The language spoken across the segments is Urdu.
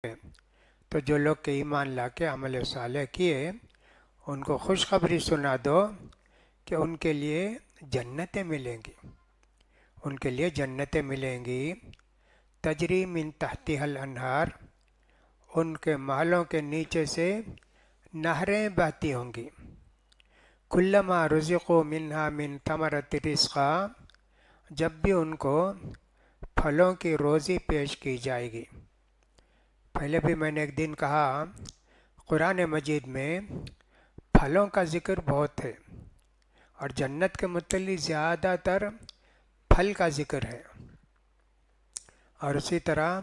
تو جو لوگ کہ ایمان لا کے عمل صالح کیے ان کو خوشخبری سنا دو کہ ان کے لیے جنتیں ملیں گی، ان کے لیے جنتیں ملیں گی، تجری من تحتها الانہار، ان کے محلوں کے نیچے سے نہریں بہتی ہوں گی، کلما رزقوا منہا من ثمرۃ رزقا، جب بھی ان کو پھلوں کی روزی پیش کی جائے گی۔ پہلے بھی میں نے ایک دن کہا قرآن مجید میں پھلوں کا ذکر بہت ہے اور جنت کے متعلق زیادہ تر پھل کا ذکر ہے، اور اسی طرح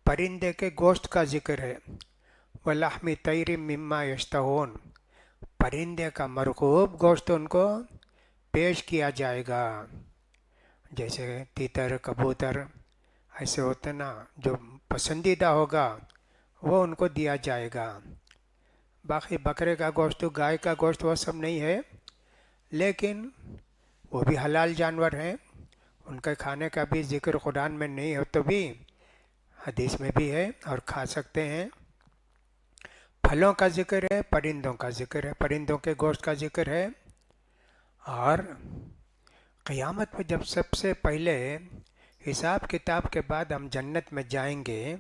پرندے کے گوشت کا ذکر ہے، وَلَحْمِ طَيْرٍ مِّمَّا يَشْتَهُونَ، پرندے کا مرغوب گوشت ان کو پیش کیا جائے گا، جیسے تیتر کبوتر ایسے ہوتے نا، جو پسندیدہ ہوگا وہ ان کو دیا جائے گا۔ باقی بکرے کا گوشت گائے کا گوشت وہ سب نہیں ہے، لیکن وہ بھی حلال جانور ہیں، ان کے کھانے کا بھی ذکر قرآن میں نہیں ہو تو بھی حدیث میں بھی ہے اور کھا سکتے ہیں۔ پھلوں کا ذکر ہے، پرندوں کا ذکر ہے، پرندوں کے گوشت کا ذکر ہے، اور قیامت میں جب سب سے پہلے حساب کتاب کے بعد ہم جنت میں جائیں گے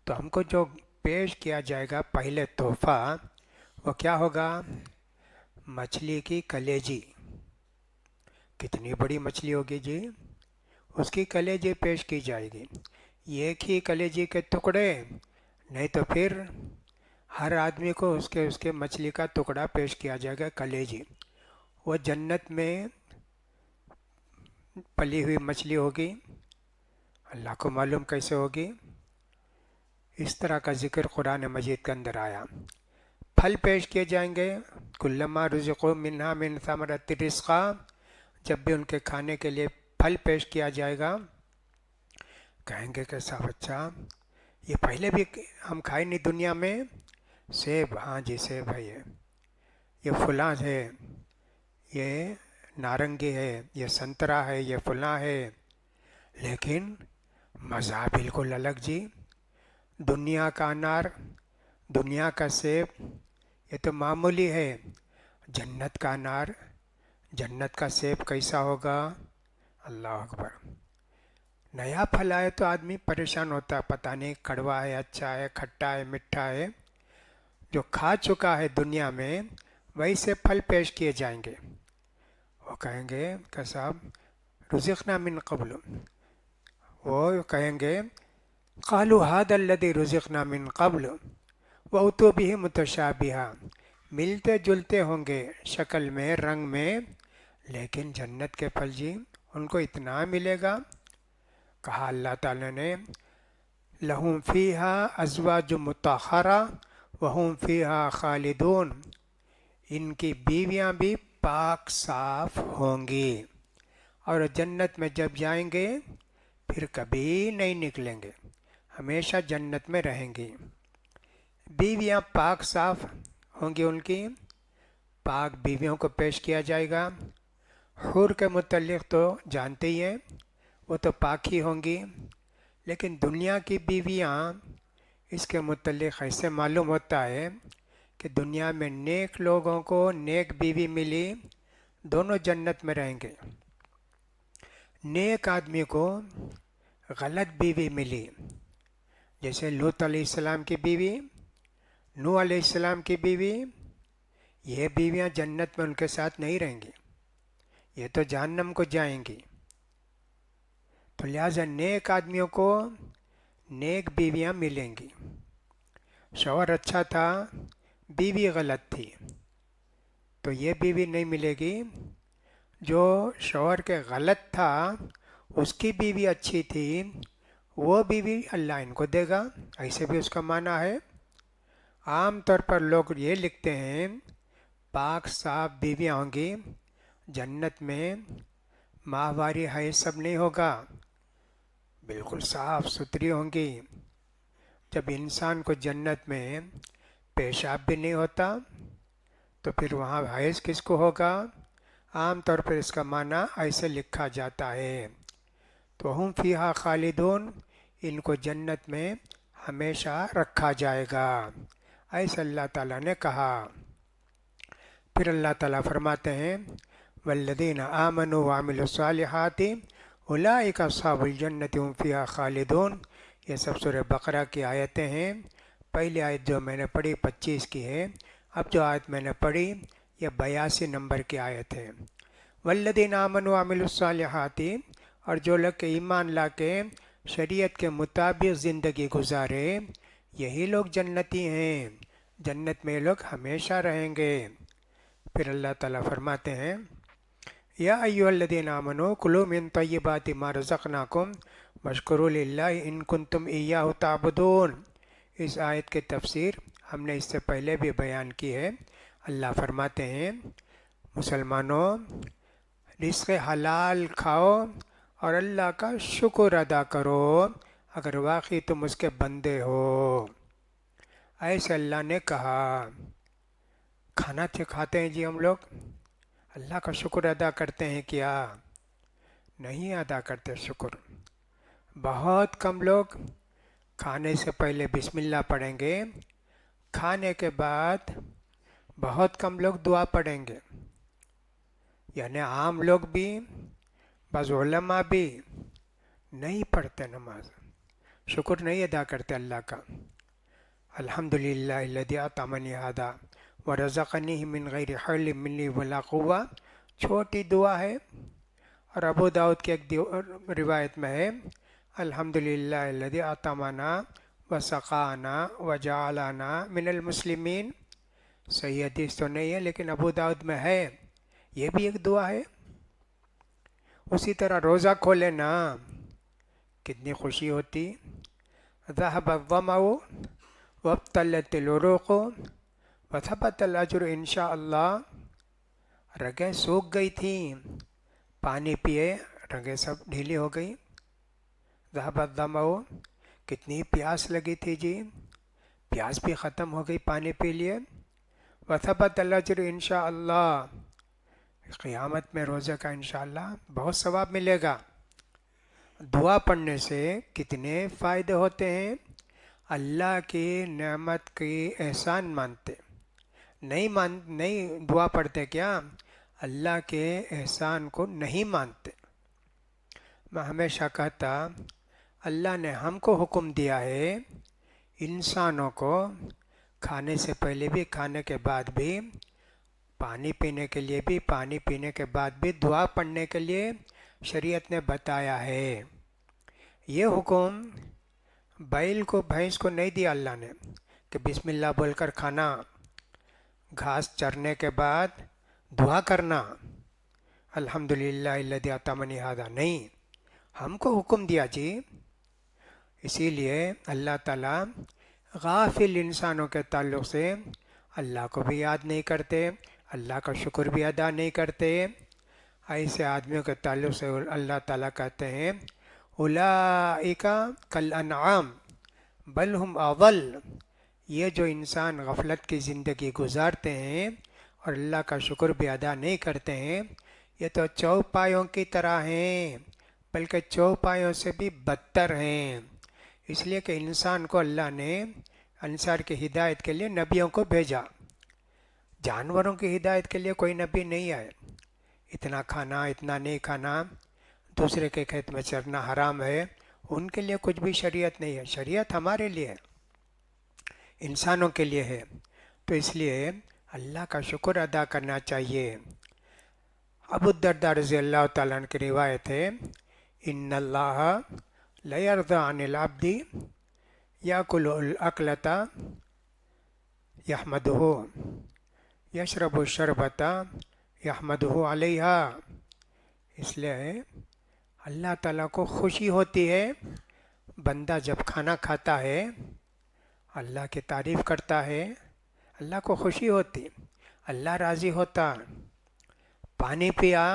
تو ہم کو جو پیش کیا جائے گا پہلے تحفہ وہ کیا ہوگا؟ مچھلی کی کلیجی۔ کتنی بڑی مچھلی ہوگی جی، اس کی کلیجی پیش کی جائے گی، ایک ہی کلیجی کے ٹکڑے نہیں تو پھر ہر آدمی کو اس کے مچھلی کا ٹکڑا پیش کیا جائے گا، کلیجی۔ وہ جنت میں پلی ہوئی مچھلی ہوگی، اللہ کو معلوم کیسے ہوگی۔ اس طرح کا ذکر قرآن مجید کے اندر آیا۔ پھل پیش کیے جائیں گے، کلما رزقوا منہا من ثمرۃ رزقا، جب بھی ان کے کھانے کے لیے پھل پیش کیا جائے گا، کہیں گے کہ صاحب اچھا یہ پہلے بھی ہم کھائے نہیں دنیا میں، سیب، ہاں جی سیب ہے، یہ فلاں ہے، یہ نارنگی ہے، یہ سنترا ہے، یہ فلاں ہے، لیکن مزہ بالکل الگ جی۔ دنیا کا انار، دنیا کا سیب یہ تو معمولی ہے، جنت کا انار، جنت کا سیب کیسا ہوگا؟ اللہ اکبر۔ نیا پھل آئے تو آدمی پریشان ہوتا ہے، پتہ نہیں کڑوا ہے، اچھا ہے، کھٹا ہے، میٹھا ہے۔ جو کھا چکا ہے دنیا میں ویسے پھل پیش کیے جائیں گے، وہ کہیں گے کہ صاحب رزقنا من قبل، وہ کہیں گے قالوا هذا الذي رزقنا من قبل وأتوا به متشابها، ملتے جلتے ہوں گے شکل میں، رنگ میں، لیکن جنت کے پھل جی ان کو اتنا ملے گا۔ کہا اللہ تعالیٰ نے لہم فیہا ازواج مطہرہ وہم فیہا خالدون، ان کی بیویاں بھی پاک صاف ہوں گی، اور جنت میں جب جائیں گے پھر کبھی نہیں نکلیں گے، ہمیشہ جنت میں رہیں گی۔ بیویاں پاک صاف ہوں گی، ان کی پاک بیویوں کو پیش کیا جائے گا۔ حور کے متعلق تو جانتے ہی ہیں، وہ تو پاک ہی ہوں گی، لیکن دنیا کی بیویاں اس کے متعلق ایسے معلوم ہوتا ہے کہ دنیا میں نیک لوگوں کو نیک بیوی ملی، دونوں جنت میں رہیں گے۔ نیک آدمی کو غلط بیوی ملی، جیسے لوط علیہ السلام کی بیوی، نوح علیہ السلام کی بیوی، یہ بیویاں جنت میں ان کے ساتھ نہیں رہیں گی، یہ تو جہنم کو جائیں گی۔ تو لہٰذا نیک آدمیوں کو نیک بیویاں ملیں گی۔ شوہر اچھا تھا، بیوی غلط تھی، تو یہ بیوی نہیں ملے گی۔ جو شوہر کے غلط تھا اس کی بیوی اچھی تھی، وہ بیوی اللہ ان کو دے گا، ایسے بھی اس کا معنی ہے۔ عام طور پر لوگ یہ لکھتے ہیں پاک صاف بیویاں ہوں گی جنت میں، ماہواری ہے سب نہیں ہوگا، بالکل صاف ستھری ہوں گی۔ جب انسان کو جنت میں پیشاب بھی نہیں ہوتا تو پھر وہاں حیض کس کو ہوگا؟ عام طور پر اس کا معنی ایسے لکھا جاتا ہے۔ تو ہم فیہا خالدون، ان کو جنت میں ہمیشہ رکھا جائے گا، ایسا اللہ تعالیٰ نے کہا۔ پھر اللہ تعالیٰ فرماتے ہیں والذین آمنوا وعملوا الصالحات اولئک اصحاب الجنۃ هم فیہا خالدون۔ یہ سب سورہ بقرہ کی آیتیں ہیں۔ پہلی آیت جو میں نے پڑھی 25 کی ہے، اب جو آیت میں نے پڑھی یہ 82 نمبر کی آیت ہے۔ والذین آمنوا وعملوا الصالحات، اور جو لوگ کہ ایمان لا کے شریعت کے مطابق زندگی گزارے، یہی لوگ جنتی ہیں، جنت میں یہ لوگ ہمیشہ رہیں گے۔ پھر اللہ تعالیٰ فرماتے ہیں یا ایھا الذین آمنوا کلوا من طیبات ما رزقناکم واشکروا للہ ان کنتم ایاہ تعبدون۔ اس آیت کی تفسیر ہم نے اس سے پہلے بھی بیان کی ہے۔ اللہ فرماتے ہیں مسلمانوں رزق حلال کھاؤ اور اللہ کا شکر ادا کرو اگر واقعی تم اس کے بندے ہو۔ ایسے اللہ نے کہا۔ کھانا کھاتے ہیں جی ہم لوگ، اللہ کا شکر ادا کرتے ہیں کیا؟ نہیں ادا کرتے شکر۔ بہت کم لوگ کھانے سے پہلے بسم اللہ پڑھیں گے، کھانے کے بعد بہت کم لوگ دعا پڑھیں گے، یعنی عام لوگ بھی، بعض علماء بھی نہیں پڑھتے نماز، شکر نہیں ادا کرتے اللہ کا۔ الحمدللہ الذی اطعمنی ھذا ورزقنی من غیر حول منی ولا قوہ، چھوٹی دعا ہے، اور ابو داؤد کی ایک روایت میں ہے الحمدللہ الذی اطعمنا وسقانا وجعلنا من المسلمین۔ صحیح حدیث تو نہیں ہے لیکن ابو داؤد میں ہے، یہ بھی ایک دعا ہے۔ اسی طرح روزہ کھولے نا، کتنی خوشی ہوتی۔ ذهب الظمأ وابتلت العروق وثبت الاجر انشاء اللہ۔ رگیں سوکھ گئی تھیں، پانی پیے رگیں سب ڈھیلی ہو گئی۔ ذهب الظمأ، کتنی پیاس لگی تھی جی، پیاس بھی ختم ہو گئی پانی پی لیے۔ وثبت الاجر انشاء اللہ، قیامت میں روزے کا انشاءاللہ بہت ثواب ملے گا۔ دعا پڑھنے سے کتنے فائدے ہوتے ہیں۔ اللہ کی نعمت کی احسان مانتے، نہیں دعا پڑھتے کیا؟ اللہ کے احسان کو نہیں مانتے۔ میں ہمیشہ کہتا اللہ نے ہم کو حکم دیا ہے انسانوں کو کھانے سے پہلے بھی، کھانے کے بعد بھی، پانی پینے کے لیے بھی، پانی پینے کے بعد بھی دعا پڑھنے کے لیے شریعت نے بتایا ہے۔ یہ حکم بیل کو، بھینس کو نہیں دیا اللہ نے کہ بسم اللہ بول کر کھانا، گھاس چرنے کے بعد دعا کرنا الحمدللہ الذی اطعمنی ھذا، نہیں، ہم کو حکم دیا جی۔ اسی لیے اللہ تعالیٰ غافل انسانوں کے تعلق سے اللہ کو بھی یاد نہیں کرتے، اللہ کا شکر بھی ادا نہیں کرتے۔ ایسے آدمیوں کے تعلق سے اللہ تعالیٰ کہتے ہیں اولئک کالانعام بل ہم اضل۔ یہ جو انسان غفلت کی زندگی گزارتے ہیں اور اللہ کا شکر بھی ادا نہیں کرتے ہیں، یہ تو چوپایوں کی طرح ہیں، بلکہ چوپایوں سے بھی بدتر ہیں۔ اس لیے کہ انسان کو اللہ نے انسان کی ہدایت کے لیے نبیوں کو بھیجا، جانوروں کی ہدایت کے لیے کوئی نبی نہیں آئے۔ اتنا کھانا، اتنا نہیں کھانا، دوسرے کے کھیت میں چرنا حرام ہے، ان کے لیے کچھ بھی شریعت نہیں ہے۔ شریعت ہمارے لیے ہے، انسانوں کے لیے ہے، تو اس لیے اللہ کا شکر ادا کرنا چاہیے۔ ابو الدرداء رضی اللہ تعالیٰ عنہ کی روایت ہے ان اللہ لیرضی عن العبد یاکل الاکلۃ یحمدہ یشرب الشربۃ یحمدہ علیہا۔ اس لیے اللہ تعالیٰ کو خوشی ہوتی ہے بندہ جب کھانا کھاتا ہے، اللہ کی تعریف کرتا ہے، اللہ کو خوشی ہوتی، اللہ راضی ہوتا۔ پانی پیا،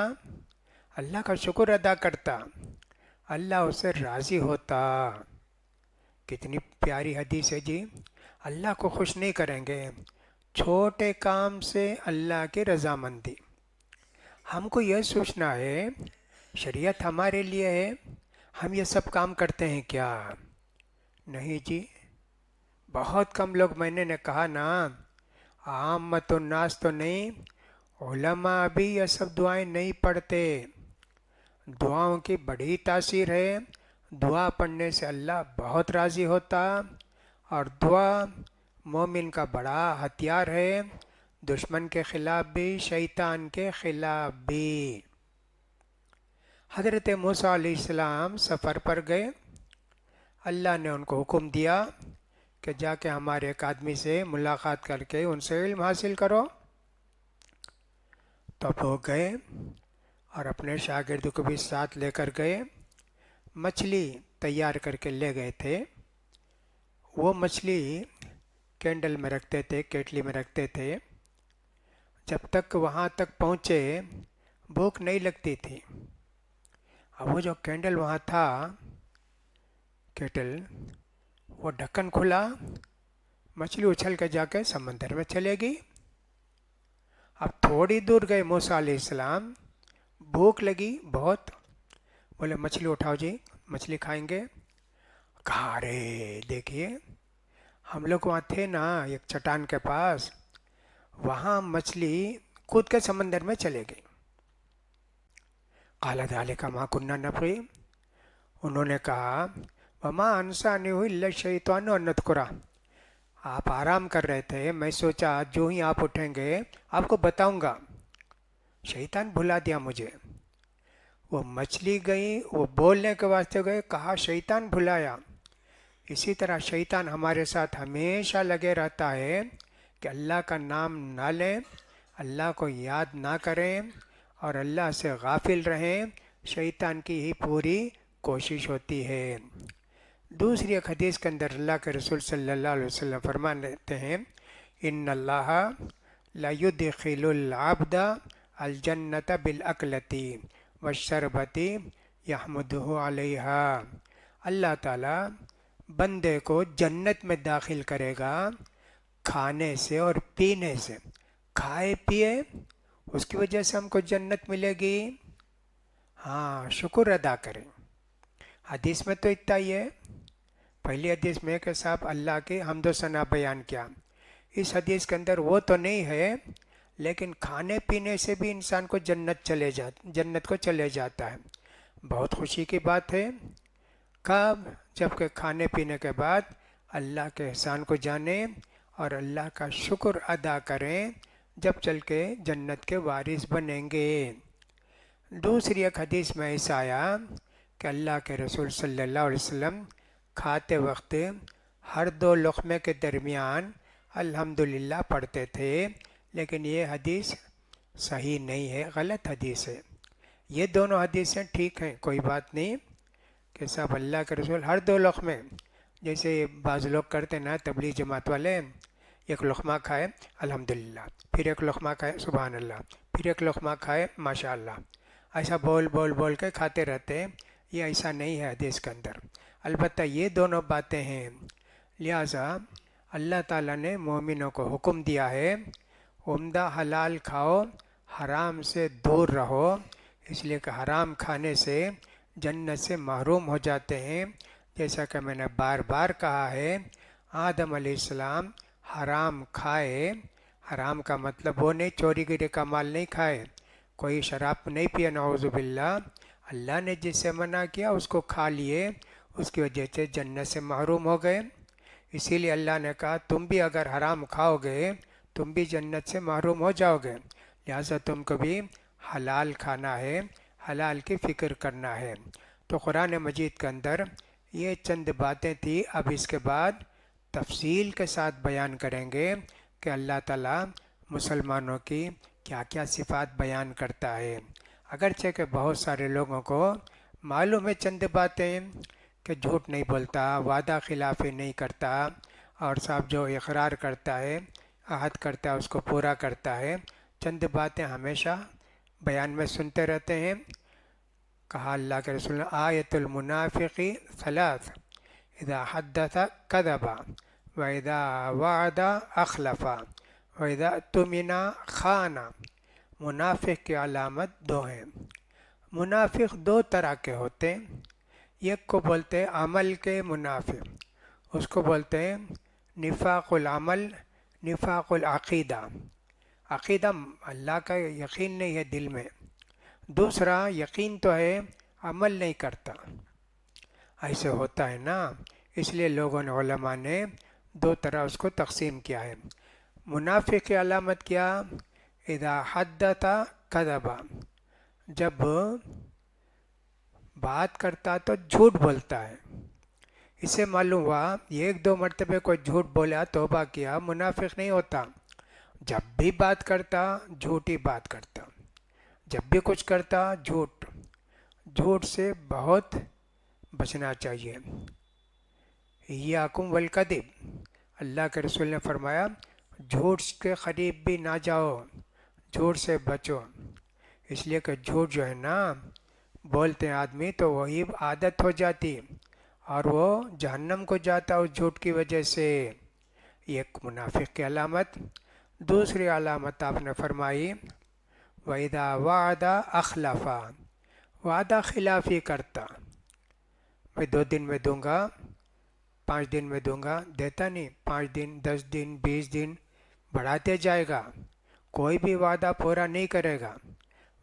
اللہ کا شکر ادا کرتا، اللہ اس سے راضی ہوتا۔ کتنی پیاری حدیث ہے جی۔ اللہ کو خوش نہیں کریں گے، چھوٹے کام سے اللہ کی رضامندی۔ ہم کو یہ سوچنا ہے شریعت ہمارے لیے ہے، ہم یہ سب کام کرتے ہیں کیا؟ نہیں جی، بہت کم لوگ، میں نے کہا نا، عامت الناس تو نہیں، علماء بھی یہ سب دعائیں نہیں پڑھتے۔ دعاؤں کی بڑی تاثیر ہے، دعا پڑھنے سے اللہ بہت راضی ہوتا، اور دعا مومن کا بڑا ہتھیار ہے، دشمن کے خلاف بھی، شیطان کے خلاف بھی۔ حضرت موسیٰ علیہ السلام سفر پر گئے، اللہ نے ان کو حکم دیا کہ جا کے ہمارے ایک آدمی سے ملاقات کر کے ان سے علم حاصل کرو۔ تب وہ گئے اور اپنے شاگرد کو بھی ساتھ لے کر گئے، مچھلی تیار کر کے لے گئے تھے۔ وہ مچھلی کینڈل میں رکھتے تھے، کیٹلی میں رکھتے تھے، جب تک وہاں تک پہنچے بھوک نہیں لگتی تھی۔ اب وہ جو کینڈل وہاں تھا، کیٹل، وہ ڈھکن کھلا، مچھلی اچھل کے جا کے سمندر میں چلے گئی۔ اب تھوڑی دور گئے موسیٰ علیہ السلام، بھوک لگی بہت، بولے مچھلی اٹھاؤ جی، مچھلی کھائیں گے۔ کہا ارے دیکھیے، ہم لوگ وہاں تھے نا ایک چٹان کے پاس، وہاں مچھلی کود کے سمندر میں چلے گئی۔ قال ذلک ما كنا نبغي، انہوں نے کہا وما انسانی الا الشیطان ان نذکرہ، آپ آرام کر رہے تھے، میں سوچا جو ہی آپ اٹھیں گے آپ کو بتاؤں گا، شیطان بھلا دیا مجھے۔ وہ مچھلی گئی، وہ بولنے کے واسطے گئے، کہا شیطان بھلایا۔ اسی طرح شیطان ہمارے ساتھ ہمیشہ لگے رہتا ہے کہ اللہ کا نام نہ لیں، اللہ کو یاد نہ کریں اور اللہ سے غافل رہیں، شیطان کی ہی پوری کوشش ہوتی ہے۔ دوسری ایک حدیث کے اندر اللہ کے رسول صلی اللہ علیہ وسلم فرماتے ہیں ان اللہ لا يدخل العبد الجنت بالاکلۃ والشربۃ یحمدہ علیہا، اللہ تعالیٰ بندے کو جنت میں داخل کرے گا کھانے سے اور پینے سے، کھائے پیے اس کی وجہ سے ہم کو جنت ملے گی، ہاں شکر ادا کریں۔ حدیث میں تو اتنا ہی ہے، پہلی حدیث میں کہ صاحب اللہ کے حمد و ثنا بیان کیا، اس حدیث کے اندر وہ تو نہیں ہے، لیکن کھانے پینے سے بھی انسان کو جنت کو چلے جاتا ہے۔ بہت خوشی کی بات ہے، کب؟ جب کہ کھانے پینے کے بعد اللہ کے احسان کو جانیں اور اللہ کا شکر ادا کریں، جب چل کے جنت کے وارث بنیں گے۔ دوسری ایک حدیث میں ایسا آیا کہ اللہ کے رسول صلی اللہ علیہ وسلم کھاتے وقت ہر دو لقمے کے درمیان الحمدللہ پڑھتے تھے، لیکن یہ حدیث صحیح نہیں ہے، غلط حدیث ہے۔ یہ دونوں حدیثیں ٹھیک ہیں، کوئی بات نہیں کہ صاحب اللہ کے رسول ہر دو لقمے، جیسے بعض لوگ کرتے نا تبلیغ جماعت والے، ایک لقمہ کھائے الحمدللہ، پھر ایک لقمہ کھائے سبحان اللہ، پھر ایک لقمہ کھائے ماشاء اللہ، ایسا بول کے کھاتے رہتے ہیں، یہ ایسا نہیں ہے حدیث کے اندر۔ البتہ یہ دونوں باتیں ہیں، لہٰذا اللہ تعالیٰ نے مومنوں کو حکم دیا ہے عمدہ حلال کھاؤ، حرام سے دور رہو، اس لیے کہ حرام کھانے سے جنت سے محروم ہو جاتے ہیں۔ جیسا کہ میں نے بار بار کہا ہے، آدم علیہ السلام حرام کھائے، حرام کا مطلب وہ نہیں چوری گری کا مال نہیں کھائے، کوئی شراب نہیں پیا نعوذ باللہ، اللہ نے جس سے منع کیا اس کو کھا لیے، اس کی وجہ سے جنت سے محروم ہو گئے۔ اسی لیے اللہ نے کہا تم بھی اگر حرام کھاؤ گے تم بھی جنت سے محروم ہو جاؤ گے، لہٰذا تم کو بھی حلال کھانا ہے، حلال کی فکر کرنا ہے۔ تو قرآن مجید کے اندر یہ چند باتیں تھیں، اب اس کے بعد تفصیل کے ساتھ بیان کریں گے کہ اللہ تعالیٰ مسلمانوں کی کیا کیا صفات بیان کرتا ہے۔ اگرچہ کہ بہت سارے لوگوں کو معلوم ہے چند باتیں، کہ جھوٹ نہیں بولتا، وعدہ خلافی نہیں کرتا، اور صاحب جو اقرار کرتا ہے، عہد کرتا ہے اس کو پورا کرتا ہے، چند باتیں ہمیشہ بیان میں سنتے رہتے ہیں۔ کہا اللہ کے رسول نے آیت المنافق ثلاث اذا حدث کذب واذا وعد اخلف واذا اؤتمن خان۔ منافق کی علامت دو ہیں۔ منافق دو طرح کے ہوتے ہیں، ایک کو بولتے ہیں عمل کے منافق، اس کو بولتے ہیں نفاق العمل، نفاق العقیدہ، عقیدہ اللہ کا یقین نہیں ہے دل میں، دوسرا یقین تو ہے عمل نہیں کرتا، ایسے ہوتا ہے نا۔ اس لیے لوگوں نے، علماء نے دو طرح اس کو تقسیم کیا ہے۔ منافق کی علامت کیا؟ اذا حدث کذب، جب بات کرتا تو جھوٹ بولتا ہے۔ اس سے معلوم ہوا یہ ایک دو مرتبہ کوئی جھوٹ بولا، توبہ کیا، منافق نہیں ہوتا۔ جب بھی بات کرتا جھوٹی بات کرتا، جب بھی کچھ کرتا جھوٹ، جھوٹ سے بہت بچنا چاہیے۔ ایاکم والکذب، اللہ کے رسول نے فرمایا جھوٹ کے قریب بھی نہ جاؤ، جھوٹ سے بچو، اس لیے کہ جھوٹ جو ہے نا بولتے ہیں آدمی تو وہی عادت ہو جاتی اور وہ جہنم کو جاتا اس جھوٹ کی وجہ سے۔ یہ ایک منافق کی علامت۔ دوسری علامت آپ نے فرمائی وَإِذَا وَعَدَ أَخْلَفَ، وعدہ خلافی کرتا، میں 2 دن میں دوں گا، 5 دن میں دوں گا، دیتا نہیں، 5 دن، 10 دن، 20 دن بڑھاتے جائے گا، کوئی بھی وعدہ پورا نہیں کرے گا،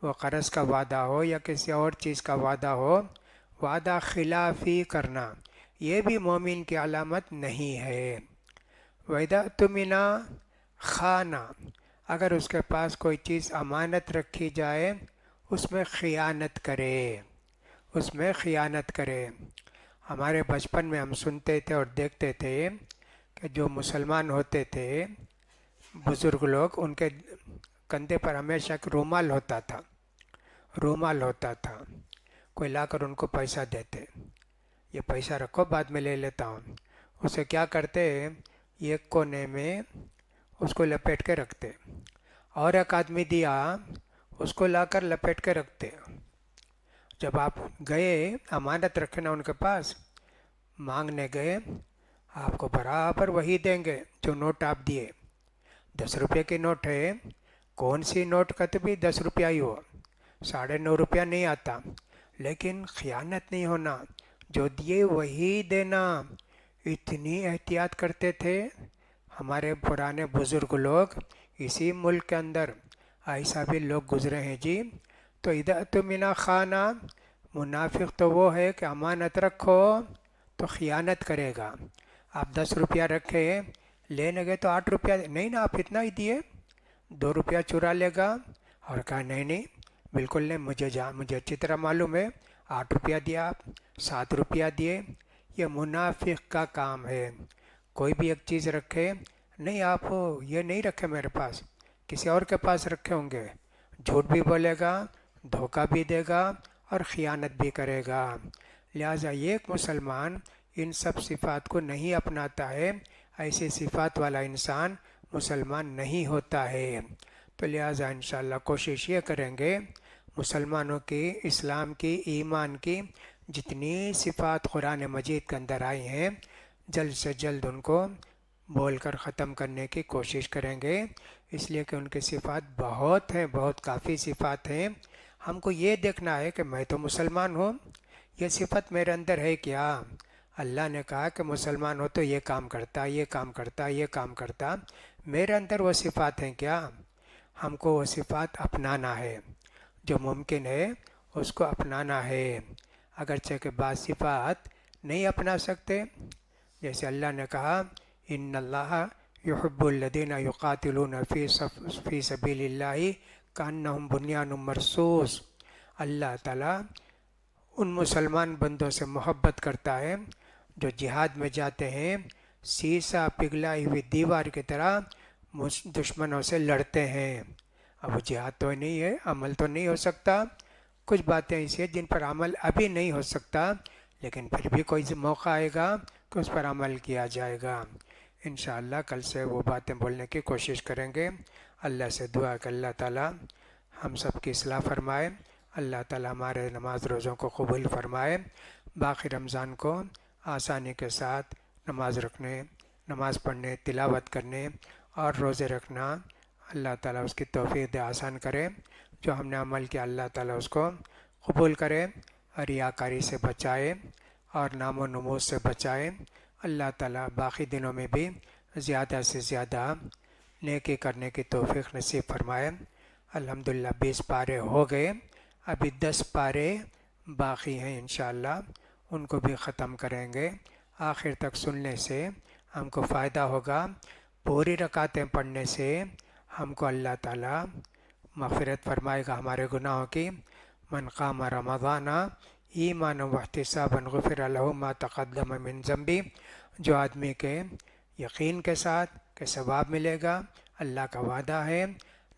وہ قرض کا وعدہ ہو یا کسی اور چیز کا وعدہ ہو، وعدہ خلافی کرنا یہ بھی مومن کی علامت نہیں ہے۔ وَإِذَا اؤْتُمِنَ خَانَ، اگر اس کے پاس کوئی چیز امانت رکھی جائے اس میں خیانت کرے، اس میں خیانت کرے۔ ہمارے بچپن میں ہم سنتے تھے اور دیکھتے تھے کہ جو مسلمان ہوتے تھے بزرگ لوگ، ان کے کندھے پر ہمیشہ ایک رومال ہوتا تھا، رومال ہوتا تھا، کوئی لا کر ان کو پیسہ دیتے، یہ پیسہ رکھو بعد میں لے لیتا ہوں، اسے کیا کرتے ایک کونے میں اس کو لپیٹ کے رکھتے، اور ایک آدمی دیا اس کو لا کر لپیٹ کے رکھتے۔ جب آپ گئے امانت رکھنا ان کے پاس، مانگنے گئے، آپ کو برابر وہی دیں گے جو نوٹ آپ دیے۔ 10 روپے کی نوٹ ہے، کون سی نوٹ کا تو بھی 10 روپیہ ہی ہو، 9.5 روپیہ نہیں آتا، لیکن خیانت نہیں ہونا، جو دیے وہی دینا۔ اتنی احتیاط کرتے تھے ہمارے پرانے بزرگ لوگ، اسی ملک کے اندر ایسا بھی لوگ گزرے ہیں جی۔ تو اذا اؤتمن خان، منافق تو وہ ہے کہ امانت رکھو تو خیانت کرے گا۔ آپ 10 روپیہ رکھے، لینے گئے تو 8 روپیہ، نہیں نا آپ اتنا ہی دیے، 2 روپیہ چرا لے گا، اور کہا نہیں نہیں بالکل نہیں، مجھے اچھی طرح معلوم ہے، 8 روپیہ دیا آپ، 7 روپیہ دیے۔ یہ منافق کا کام ہے۔ کوئی بھی ایک چیز رکھے، نہیں آپ یہ نہیں رکھے میرے پاس، کسی اور کے پاس رکھے ہوں گے، جھوٹ بھی بولے گا، دھوکہ بھی دے گا اور خیانت بھی کرے گا۔ لہٰذا ایک مسلمان ان سب صفات کو نہیں اپناتا ہے، ایسی صفات والا انسان مسلمان نہیں ہوتا ہے۔ تو لہٰذا انشاءاللہ کوشش یہ کریں گے مسلمانوں کی، اسلام کی، ایمان کی جتنی صفات قرآن مجید کے اندر آئی ہیں جلد سے جلد ان کو بول کر ختم کرنے کی کوشش کریں گے، اس لیے کہ ان کی صفات بہت ہیں، بہت کافی صفات ہیں۔ ہم کو یہ دیکھنا ہے کہ میں تو مسلمان ہوں، یہ صفت میرے اندر ہے کیا؟ اللہ نے کہا کہ مسلمان ہو تو یہ کام کرتا، یہ کام کرتا، یہ کام کرتا، میرے اندر وہ صفات ہیں کیا؟ ہم کو وہ صفات اپنانا ہے، جو ممکن ہے اس کو اپنانا ہے۔ اگرچہ کہ بعض صفات نہیں اپنا سکتے، جیسے اللہ نے کہا ان اللہ یحب الذین یقاتلون فی سبیل اللہ کانہم بنیان مرصوص، اللہ تعالیٰ ان مسلمان بندوں سے محبت کرتا ہے جو جہاد میں جاتے ہیں، سیسا پگھلائی ہوئی دیوار کی طرح دشمنوں سے لڑتے ہیں۔ اب وہ جہاد تو نہیں ہے، عمل تو نہیں ہو سکتا، کچھ باتیں ایسی ہیں جن پر عمل ابھی نہیں ہو سکتا، لیکن پھر بھی کوئی موقع آئے گا کہ اس پر عمل کیا جائے گا۔ انشاءاللہ کل سے وہ باتیں بولنے کی کوشش کریں گے۔ اللہ سے دعا کہ اللہ تعالیٰ ہم سب کی اصلاح فرمائے، اللہ تعالیٰ ہمارے نماز روزوں کو قبول فرمائے، باقی رمضان کو آسانی کے ساتھ نماز رکھنے، نماز پڑھنے، تلاوت کرنے اور روزے رکھنا اللہ تعالیٰ اس کی توفیق دے، آسان کرے۔ جو ہم نے عمل کیا اللہ تعالیٰ اس کو قبول کرے، ریاکاری سے بچائے اور نام و نمود سے بچائے۔ اللہ تعالیٰ باقی دنوں میں بھی زیادہ سے زیادہ نیکی کرنے کی توفیق نصیب فرمائے۔ الحمدللہ 20 پارے ہو گئے، ابھی 10 پارے باقی ہیں انشاءاللہ، ان کو بھی ختم کریں گے۔ آخر تک سننے سے ہم کو فائدہ ہوگا، پوری رکعتیں پڑھنے سے ہم کو اللہ تعالیٰ مغفرت فرمائے گا ہمارے گناہوں کی۔ من قام رمضان ایمانا واحتسابا غفر له ما تقدم من ذنبی، جو آدمی کے یقین کے ساتھ کہ ثواب ملے گا، اللہ کا وعدہ ہے،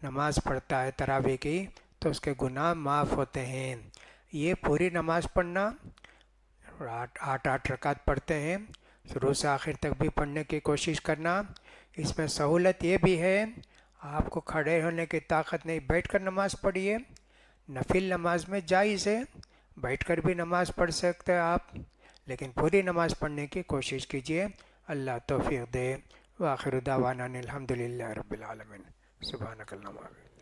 نماز پڑھتا ہے تراویح کی تو اس کے گناہ معاف ہوتے ہیں۔ یہ پوری نماز پڑھنا، 8 رکعت پڑھتے ہیں، شروع سے آخر تک بھی پڑھنے کی کوشش کرنا۔ اس میں سہولت یہ بھی ہے، آپ کو کھڑے ہونے کی طاقت نہیں، بیٹھ کر نماز پڑھیے۔ نفل نماز میں جائز ہے، بیٹھ کر بھی نماز پڑھ سکتے ہیں آپ، لیکن پوری نماز پڑھنے کی کوشش کیجیے۔ اللہ توفیق دے۔ وآخر دعوانا ان الحمد للہ رب العالمین۔ سبحانک اللہم و بحمدک۔